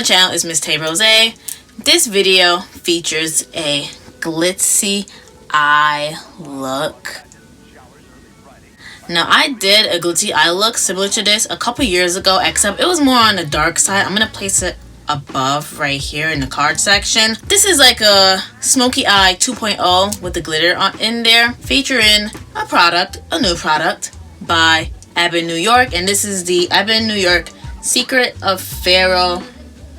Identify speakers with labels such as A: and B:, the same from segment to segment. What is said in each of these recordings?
A: channel is Miss Tay Rosé. This video features a glitzy eye look. Now I did a glitzy eye look similar to this a couple years ago, except it was more on the dark side. I'm gonna place it above right here in the card section. This is like a smoky eye 2.0 with the glitter in there, featuring a new product by e.l.f. New York, and this is the e.l.f. New York Secret of Pharaoh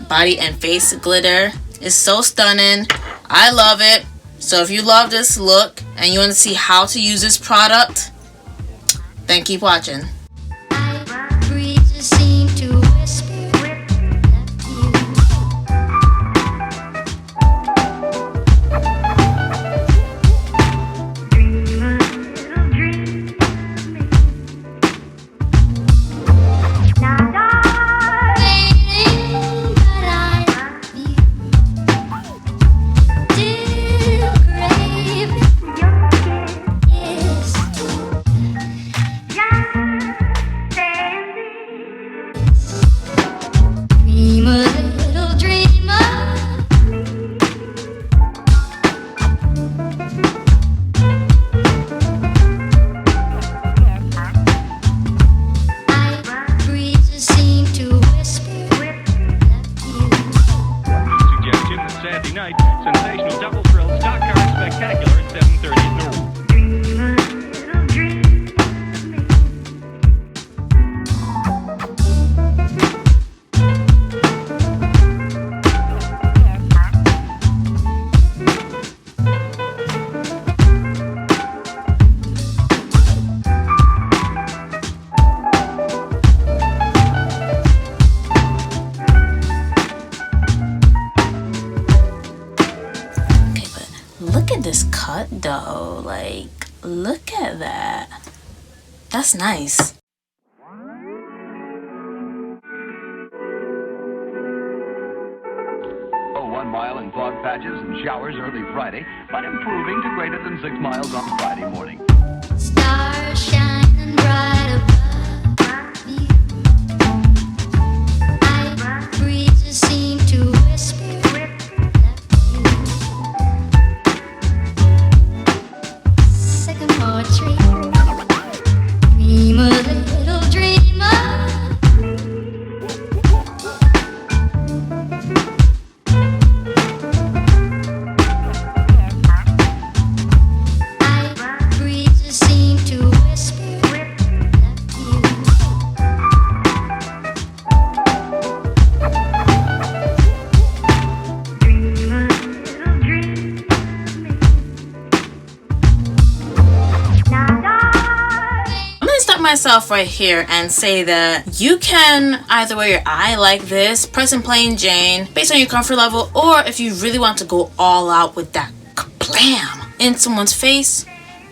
A: body and face glitter. It's so stunning. I love it. So if you love this look and you want to see how to use this product, then keep watching.
B: Sensational double thrill stock car spectacular at 7:30 at noon.
A: Look at this cut though, like look at that. That's nice.
C: Oh, 1 mile in fog patches and showers early Friday, but improving to greater than 6 miles on Friday morning.
D: Stars shining bright above you. Night breezes seem to whisper. Sycamore tree, dream a little dreamer. Night breezes seem to whisper.
A: Myself right here and say that you can either wear your eye like this, press and plain Jane, based on your comfort level, or if you really want to go all out with that kablam in someone's face,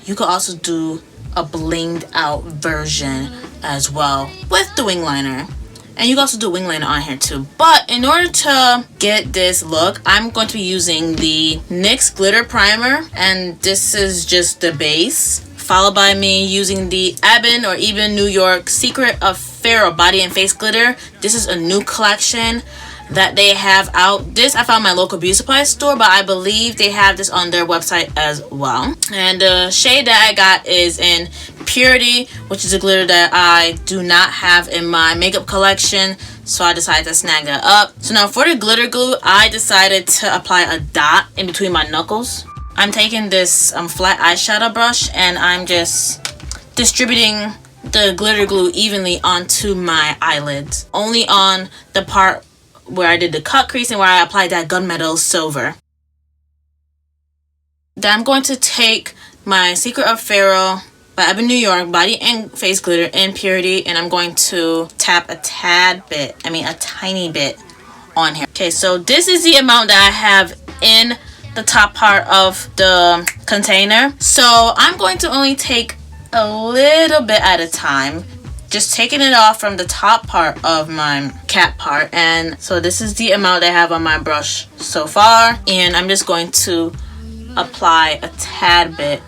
A: you could also do a blinged out version as well with the wing liner. And you can also do a wing liner on here too. But in order to get this look, I'm going to be using the NYX glitter primer, and this is just the base, followed by me using the e.l.f. New York Secret of Pharaoh body and face glitter. This is a new collection that they have out. This I found in my local beauty supply store, but I believe they have this on their website as well. And the shade that I got is in Purity, which is a glitter that I do not have in my makeup collection, so I decided to snag that up. So now for the glitter glue, I decided to apply a dot in between my knuckles. I'm taking this flat eyeshadow brush and I'm just distributing the glitter glue evenly onto my eyelids, only on the part where I did the cut crease and where I applied that gunmetal silver. Then I'm going to take my Secret of Pharaoh by e.l.f. New York body and face glitter in Purity, and I'm going to tap a tiny bit on here. Okay, so this is the amount that I have in the top part of the container, so I'm going to only take a little bit at a time, just taking it off from the top part of my cap part. And so this is the amount I have on my brush so far, and I'm just going to apply a tad bit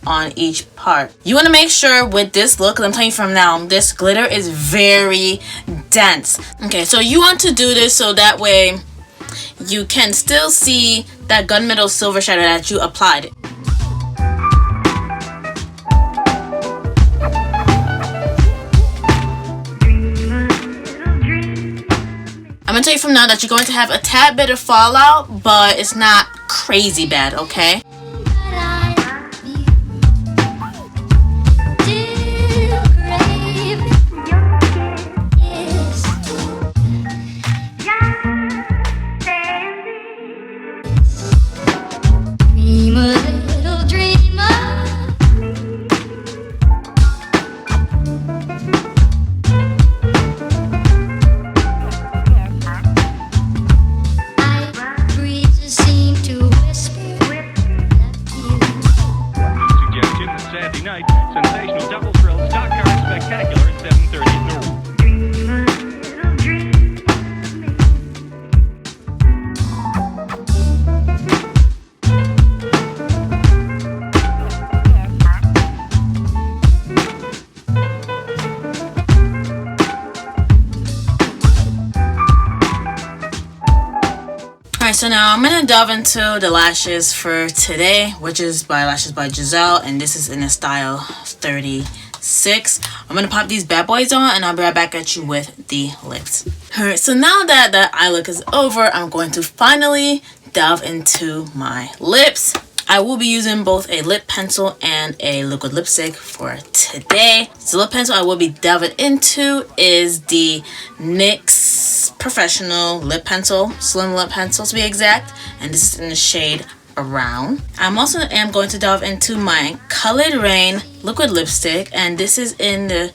A: on each part. You want to make sure with this look, 'cause I'm telling you from now, this glitter is very dense. Okay, so you want to do this so that way you can still see that gunmetal silver shadow that you applied. I'm gonna tell you from now that you're going to have a tad bit of fallout, but it's not crazy bad, okay?
B: Sensational double thrill stock car spectacular at 7:30 at noon.
A: Alright, so now I'm going to delve into the lashes for today, which is by Lashes by Giselle, and this is in the style 36. I'm going to pop these bad boys on, and I'll be right back at you with the lips. Alright, so now that the eye look is over, I'm going to finally delve into my lips. I will be using both a lip pencil and a liquid lipstick for today. So the lip pencil I will be delving into is the NYX Professional Lip Pencil, Slim Lip Pencil to be exact. And this is in the shade Brown. I'm also going to delve into my Colored Rain liquid lipstick, and this is in the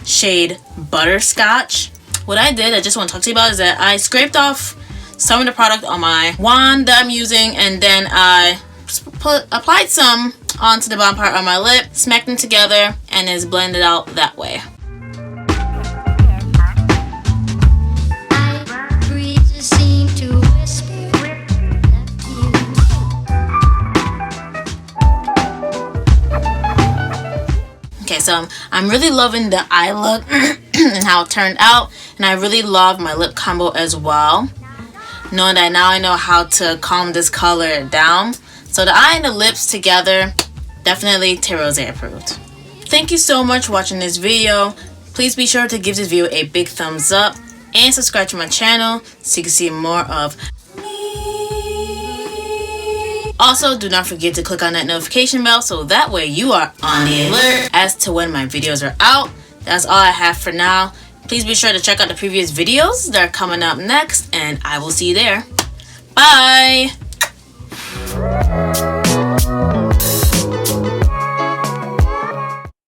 A: shade Butterscotch. What I did, I just want to talk to you about, is that I scraped off some of the product on my wand that I'm using, and then I applied some onto the bottom part of my lip, smacked them together, and is blended out that way. Okay, so I'm really loving the eye look and how it turned out, and I really love my lip combo as well, knowing that now I know how to calm this color down. So the eye and the lips together, definitely Tay Rosé approved. Thank you so much for watching this video. Please be sure to give this video a big thumbs up and subscribe to my channel so you can see more of me. Also, do not forget to click on that notification bell so that way you are on the alert as to when my videos are out. That's all I have for now. Please be sure to check out the previous videos that are coming up next, and I will see you there. Bye!